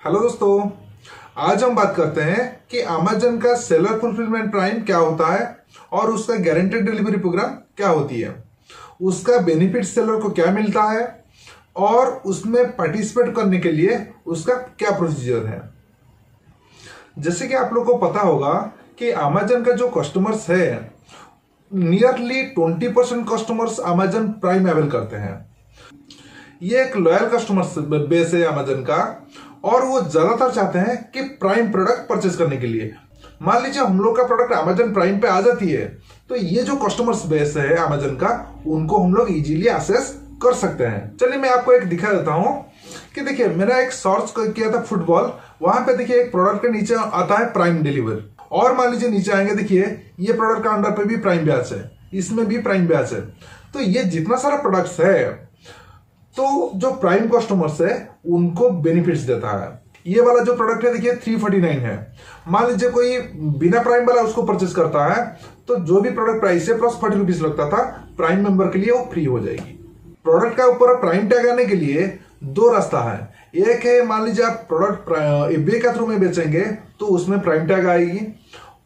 Hello दोस्तों, आज हम बात करते हैं कि अमेजन का सेलर फुलफिलमेंट प्राइम क्या होता है और उसका गारंटेड डिलीवरी प्रोग्राम क्या होती है, उसका बेनिफिट सेलर को क्या मिलता है और उसमें पार्टिसिपेट करने के लिए उसका क्या प्रोसीजर है। जैसे कि आप लोग को पता होगा कि अमेजन का जो कस्टमर्स है, nearly 20% customers Amazon prime avail करते हैं। ये एक लॉयल कस्टमर बेस है अमेजन का और वो ज्यादातर चाहते हैं कि प्राइम प्रोडक्ट परचेज करने के लिए। मान लीजिए हम लोग का प्रोडक्ट अमेजन प्राइम पे आ जाती है तो ये जो कस्टमर्स बेस है अमेजन का, उनको हम लोग इजीली एक्सेस कर सकते हैं। चलिए मैं आपको एक दिखा देता हूं कि देखिए, मैंने एक सर्च किया था फुटबॉल, वहां पे देखिए एक प्रोडक्ट के नीचे आता है प्राइम डिलीवर और मान लीजिए नीचे आएंगे, देखिए ये प्रोडक्ट का अंडर पे भी प्राइम बैच है, इसमें भी प्राइम बैच है। तो ये जितना सारा प्रोडक्ट्स है तो जो प्राइम कस्टमर्स है उनको बेनिफिट्स देता है। ये वाला जो प्रोडक्ट है देखिए 349 है। मान लीजिए कोई बिना प्राइम वाला उसको परचेस करता है तो जो भी प्रोडक्ट प्राइस है प्लस 40 रुपीज लगता था, प्राइम मेंबर के लिए वो फ्री हो जाएगी। प्रोडक्ट का ऊपर प्राइम टैग आने के लिए दो रास्ता है। एक है, मान लीजिए आप प्रोडक्ट एफबीए के थ्रू में बेचेंगे तो उसमें प्राइम टैग आएगी,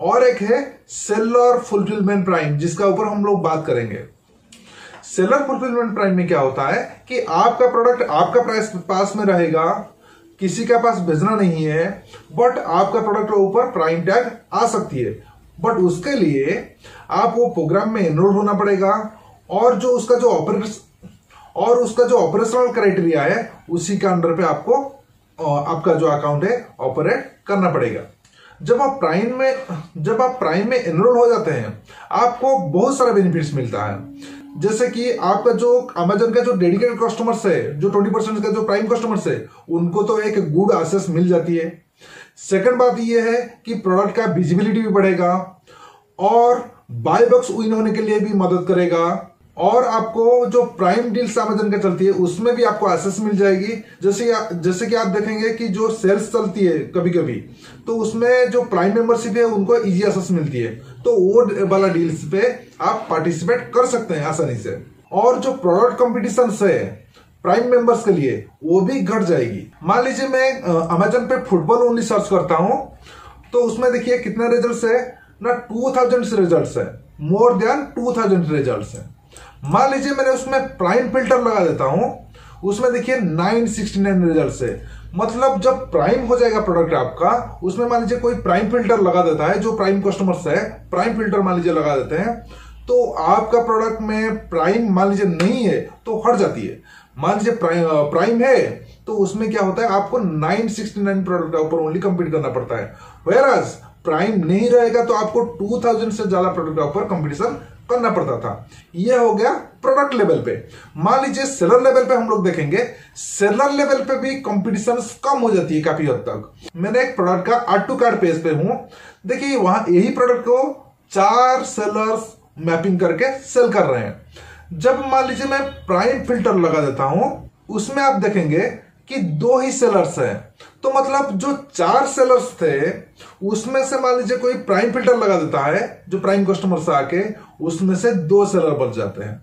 और एक है सेलर फुलफिलमेंट प्राइम, जिसका ऊपर हम लोग बात करेंगे। सेलर फुलफिलमेंट प्राइम में क्या होता है कि आपका प्रोडक्ट आपका प्राइस पास में रहेगा, किसी के पास भेजना नहीं है, बट आपका प्रोडक्ट के ऊपर प्राइम टैग आ सकती है। बट उसके लिए आप वो प्रोग्राम में एनरोल होना पड़ेगा और जो उसका जो ऑपरेशनल क्राइटेरिया है उसी के अंडर पे आपको आपका जो अकाउंट है ऑपरेट करना पड़ेगा। जब आप प्राइम में एनरोल हो जाते हैं आपको बहुत सारा बेनिफिट्स मिलता है। जैसे कि आपका जो अमेजन का जो डेडिकेटेड कस्टमर्स है, जो 20% का जो प्राइम कस्टमर्स है, उनको तो एक गुड एक्सेस मिल जाती है। सेकंड बात यह है कि प्रोडक्ट का विजिबिलिटी भी बढ़ेगा और बाय बॉक्स विन होने के लिए भी मदद करेगा, और आपको जो प्राइम डील्स अमेजन का चलती है उसमें भी आपको एक्सेस मिल जाएगी। जैसे कि आप देखेंगे कि जो सेल्स चलती है कभी कभी, तो उसमें जो प्राइम मेंबरशिप है उनको इजी एक्सेस मिलती है, तो वो वाला डील्स पे आप पार्टिसिपेट कर सकते हैं आसानी से। और जो प्रोडक्ट कॉम्पिटिशन है प्राइम मेंबर्स के लिए वो भी घट जाएगी। मान लीजिए मैं अमेजन पे फुटबॉल ओनली सर्च करता हूं तो उसमें देखिए कितने रिजल्ट्स है ना, 2000 रिजल्ट्स है, मोर देन 2000 रिजल्ट्स है। मान लीजिए मैंने उसमें प्राइम फिल्टर लगा देता हूं, उसमें देखिए 969 रिजल्ट्स है। मतलब जब प्राइम हो जाएगा प्रोडक्ट आपका, उसमें मान लीजिए कोई प्राइम फिल्टर लगा देता है, जो प्राइम कस्टमर्स है प्राइम फिल्टर मान लीजिए लगा देते हैं, तो आपका प्रोडक्ट में प्राइम मान लीजिए नहीं है तो हट जाती है। मान लीजिए प्राइम है तो उसमें क्या होता है, आपको 969 प्रोडक्ट के ऊपर ओनली कंपीट करना पड़ता है। वेयरएज प्राइम नहीं रहेगा तो आपको 2000 से ज्यादा प्रोडक्ट के ऊपर कंपटीशन करना पड़ता था। यह हो गया प्रोडक्ट लेवल पे। मान लीजिए सेलर लेवल पे हम लोग देखेंगे, सेलर लेवल पे भी कंपटीशन कम हो जाती है काफी हद तक। मैंने एक प्रोडक्ट का आर टू कार्ड पेज पे हूं, देखिए वहां यही प्रोडक्ट को 4 सेलर्स मैपिंग करके सेल कर रहे हैं। जब मान लीजिए मैं प्राइम फिल्टर लगा देता हूं, उसमें आप देखेंगे कि 2 ही सेलर्स हैं, तो मतलब जो 4 सेलर्स थे उसमें से मान लीजिए कोई प्राइम फिल्टर लगा देता है, जो प्राइम कस्टमर से आके, उसमें से 2 सेलर बच जाते हैं।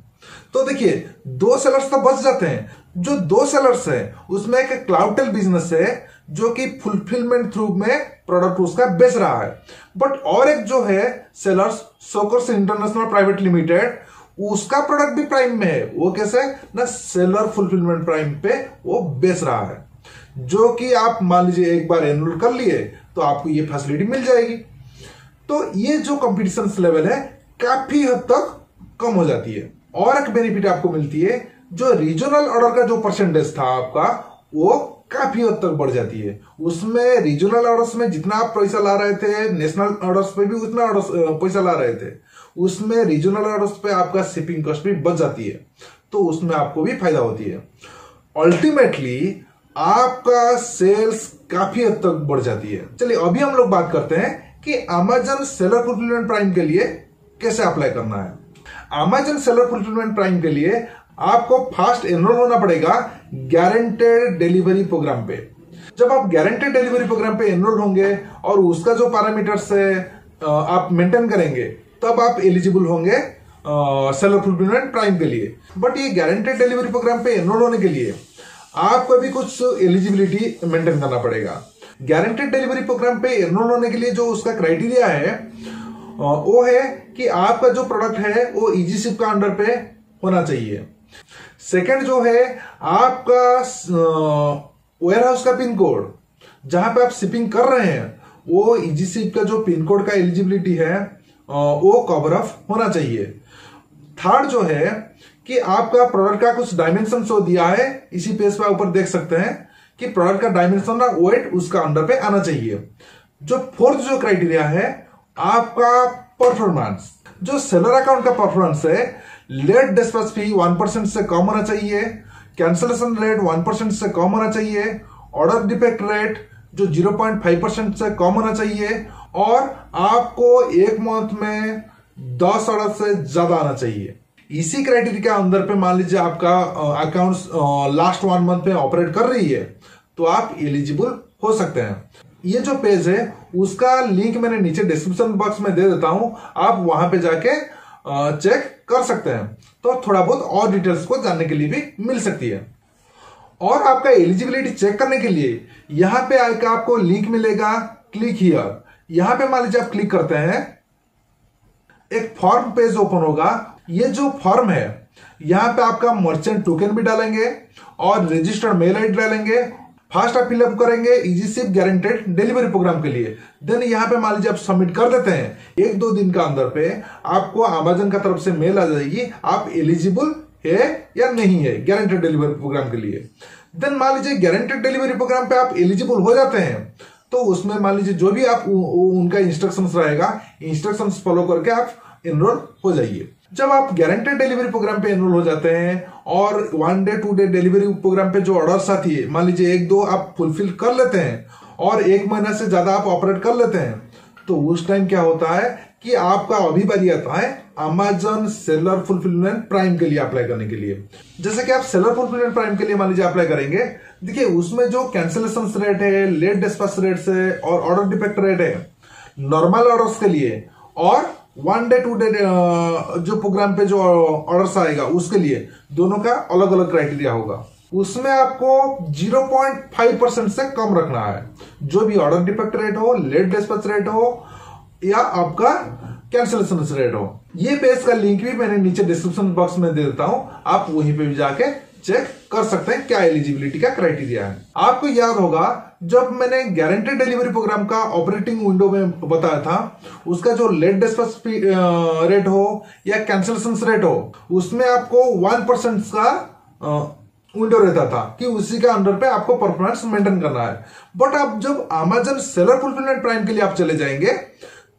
तो देखिए 2 सेलर्स तो बच जाते हैं। जो 2 सेलर्स है उसमें एक क्लाउडटेल बिजनेस है जो कि फुलफिलमेंट थ्रू में प्रोडक्ट उसका बेच रहा है, बट और एक जो है sellers soccers international private limited, उसका प्रोडक्ट भी प्राइम में है। वो कैसे ना, सेलर फुलफिलमेंट प्राइम पे वो बेच रहा है, जो कि आप मान लीजिए एक बार एनरोल कर लिए तो आपको ये फैसिलिटी मिल जाएगी। तो ये जो कंपटीशन लेवल है काफी हद तक कम हो जाती है। और एक बेनिफिट आपको मिलती है, जो रीजनल ऑर्डर का जो परसेंटेज था आपका वो काफी हद तक बढ़ जाती है। उसमें रीजनल ऑर्डर्स में जितना आप पैसा ला रहे थे, नेशनल ऑर्डर्स पे भी उतना पैसा ला रहे थे, उसमें रीजनल ऑर्डर्स पे आपका शिपिंग कॉस्ट भी बच जाती है, तो उसमें आपको भी फायदा होती है। अल्टीमेटली आपका सेल्स काफी हद तक बढ़ जाती है। चलिए अभी हम लोग बात करते हैं कि अमेजन सेलर फुलफिलमेंट प्राइम के लिए कैसे अप्लाई करना है। अमेजन सेलर फुलफिलमेंट प्राइम के लिए आपको फर्स्ट एनरोल होना पड़ेगा गारंटेड डिलीवरी प्रोग्राम पे। जब आप गारंटेड डिलीवरी प्रोग्राम पे एनरोल होंगे और उसका जो पैरामीटर्स है आप मेंटेन करेंगे, तब आप एलिजिबल होंगे सेलर फुलफिलमेंट प्राइम के लिए। बट ये गारंटेड डिलीवरी प्रोग्राम पे एनरोल होने के लिए आपको भी कुछ एलिजिबिलिटी मेंटेन करना पड़ेगा। गारंटेड डिलीवरी प्रोग्राम पे एनरोल होने के लिए जो उसका क्राइटेरिया है वो है कि आपका जो प्रोडक्ट है वो इजी शिप का अंडर पे होना चाहिए। सेकंड जो है आपका वेयर हाउस का पिन कोड जहां पे आप शिपिंग कर रहे हैं वो इजी शिप का जो पिन कोड का एलिजिबिलिटी है वो कवर अप होना चाहिए। थर्ड जो है कि आपका प्रोडक्ट का कुछ डायमेंशन शो दिया है, इसी पेज पे ऊपर देख सकते हैं कि प्रोडक्ट का डायमेंशन और वेट उसका अंडर पे आना चाहिए। जो फोर्थ जो क्राइटेरिया है आपका परफॉर्मेंस, जो सेलर अकाउंट का परफॉर्मेंस है, लेट डिस्पैच फी 1% से कम होना चाहिए, कैंसलेशन रेट 1% से कम होना चाहिए, ऑर्डर डिफेक्ट रेट जो 0.5% से कम होना चाहिए और आपको एक मंथ में 10 ऑर्डर से ज्यादा आना चाहिए। इसी क्राइटेरिया के अंदर पे मान लीजिए आपका अकाउंट्स लास्ट 1 मंथ में ऑपरेट कर रही है तो आप एलिजिबल हो सकते हैं। ये जो पेज है उसका लिंक मैंने नीचे डिस्क्रिप्शन बॉक्स में दे देता हूं, आप वहां पे जाके चेक कर सकते हैं तो थोड़ा बहुत और डिटेल्स को जानने के लिए भी मिल सकती है। और आपका एलिजिबिलिटी चेक करने के लिए यहां पे आपको लिंक मिलेगा, क्लिक हियर। यहां पे मान लीजिए आप क्लिक करते हैं, एक फॉर्म पेज ओपन होगा। ये जो फॉर्म है यहां पे आपका मर्चेंट टोकन भी डालेंगे और रजिस्टर्ड मेल आईडी डालेंगे। फर्स्ट आप फिलअप करेंगे easy ship guaranteed delivery program के लिए, देन यहां पे मान लीजिए आप सबमिट कर देते हैं, 1-2 दिन का अंदर पे आपको अमेजन का तरफ से मेल आ जाएगी आप एलिजिबल है या नहीं है गारंटेड डिलीवरी प्रोग्राम के लिए। देन मान लीजिए गारंटेड डिलीवरी प्रोग्राम पे आप एलिजिबल हो जाते हैं तो उसमें मान लीजिए जो भी आप उनका इंस्ट्रक्शंस रहेगा, इंस्ट्रक्शंस फॉलो करके आप एनरोल हो जाइए। जब आप गारंटेड डिलीवरी प्रोग्राम पे एनरोल हो जाते हैं और 1 डे 2 डे डिलीवरी प्रोग्राम पे जो ऑर्डर्स आती है, मान लीजिए 1-2 आप फुलफिल कर लेते हैं और 1 महीना से ज्यादा आप ऑपरेट कर लेते हैं तो उस टाइम क्या होता है कि आपका अभी बारी आता है अमेजन सेलर फुलफिलमेंट प्राइम के लिए अप्लाई करने के लिए। जैसे कि आप सेलर फुलफिलमेंट प्राइम के लिए मान लीजिए अप्लाई करेंगे, देखिए उसमें जो कैंसिलेशन रेट है, लेट डिस्पैच रेट है और ऑर्डर डिफेक्ट रेट है नॉर्मल ऑर्डर्स के लिए और 1 डे 2 डे जो प्रोग्राम पे जो ऑर्डर्स आएगा उसके लिए दोनों का अलग अलग क्राइटेरिया होगा। उसमें आपको 0.5% से कम रखना है, जो भी ऑर्डर डिफेक्ट रेट हो, लेट डिस्पैच रेट हो या आपका कैंसिलेशन रेट हो। ये पेज का लिंक भी मैंने नीचे डिस्क्रिप्शन बॉक्स में दे देता हूं, आप वहीं पे भी जाके चेक कर सकते हैं क्या एलिजिबिलिटी का क्राइटेरिया है। आपको याद होगा जब मैंने गारंटेड डिलीवरी प्रोग्राम का ऑपरेटिंग विंडो में बताया था, उसका जो लेट डिस्पैच रेट हो या कैंसिलेशन रेट हो उसमें आपको 1% का विंडो रहता था कि उसी के अंडर पे आपको परफॉर्मेंस मेंटेन करना है। बट अब जब अमेजन सेलर फुलफिलमेंट प्राइम के लिए आप चले जाएंगे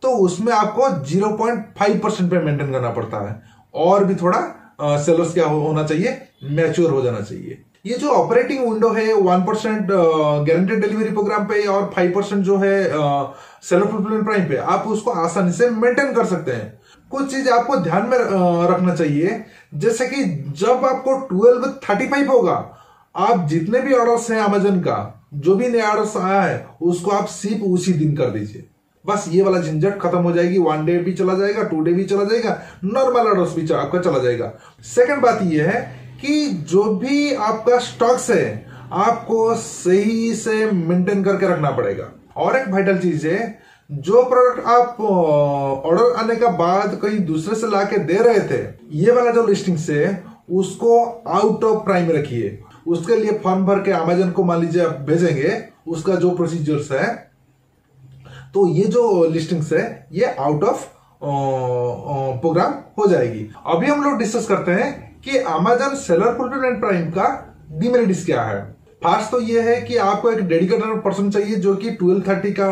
तो उसमें आपको 0.5% पे मेंटेन करना पड़ता है और भी थोड़ा सेलर्स क्या होना चाहिए, मैच्योर हो जाना चाहिए। ये जो ऑपरेटिंग विंडो है 1% गारंटेड डिलीवरी प्रोग्राम पे और 5% जो है सेलर फुलफिलमेंट प्राइम पे, आप उसको आसानी से मेंटेन कर सकते हैं। कुछ चीज आपको ध्यान में रखना चाहिए, जैसे कि जब आपको 12/35 होगा, आप जितने भी ऑर्डर्स हैं अमेजन का, जो भी नया ऑर्डर्स आया है उसको आप सिर्फ उसी दिन कर दीजिए। बस ये वाला झंझट खत्म हो जाएगी। 1 डे भी चला जाएगा, 2 डे भी चला जाएगा, नॉर्मल ऑर्डर्स भी आपका चला जाएगा। सेकंड बात ये है कि जो भी आपका स्टॉक्स है आपको सही से मेंटेन करके रखना पड़ेगा। और एक वाइटल चीज है, जो प्रोडक्ट आप ऑर्डर आने का बाद कहीं दूसरे से लाके दे रहे थे, ये वाला जो लिस्टिंग्स है उसको आउट ऑफ प्राइम रखिए। उसके लिए फॉर्म भर के अमेजन को मान लीजिए आप भेजेंगे, उसका जो प्रोसीजर्स है, तो ये जो लिस्टिंग्स है ये आउट ऑफ प्रोग्राम हो जाएगी। अभी हम लोग डिस्कस करते हैं कि अमेजन सेलर फुलफिलमेंट प्राइम का डिमेरिट्स क्या है। फर्स्ट तो ये है कि आपको एक डेडिकेटेड पर्सन चाहिए जो कि 12:30 का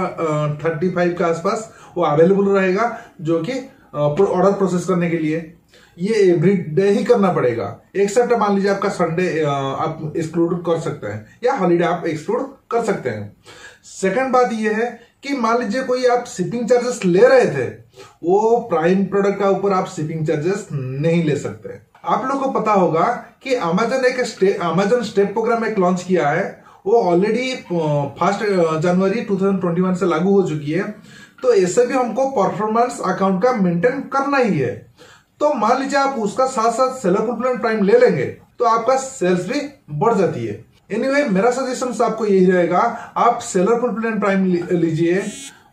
35 के आसपास वो अवेलेबल रहेगा, जो कि ऑर्डर प्रोसेस करने के लिए ये एवरी डे ही करना पड़ेगा। एक्सेप्ट मान लीजिए आपका संडे आप एक्सक्लूड कर सकते हैं या हॉलीडे आप एक्सक्लूड कर सकते हैं। सेकंड बात ये है कि मान लीजिए कोई आप शिपिंग चार्जेस ले रहे थे, वो प्राइम प्रोडक्ट का ऊपर आप शिपिंग चार्जेस नहीं ले सकते। आप लोगों को पता होगा कि अमेजन स्टेप प्रोग्राम एक लॉन्च किया है, वो ऑलरेडी 1 जनवरी 2021 से लागू हो चुकी है। तो ऐसे भी हमको परफॉर्मेंस अकाउंट का मेंटेन करना ही है। तो मान लीजिए आप उसका साथ साथ सेलर फुलफिलमेंट प्राइम ले लेंगे तो आपका सेल्स भी बढ़ जाती है। एनीवे मेरा सजेशन आपको यही रहेगा, आप सेलर फुलफिलमेंट प्राइम लीजिए,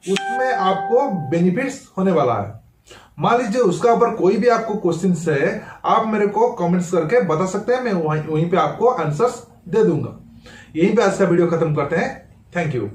उसमें आपको बेनिफिट्स होने वाला है। मान लीजिए उसका ऊपर कोई भी आपको क्वेश्चन है, आप मेरे को कमेंट्स करके बता सकते हैं, मैं वहीं पे आपको आंसर्स दे दूंगा। यहीं पे आज का वीडियो खत्म करते हैं। Thank you.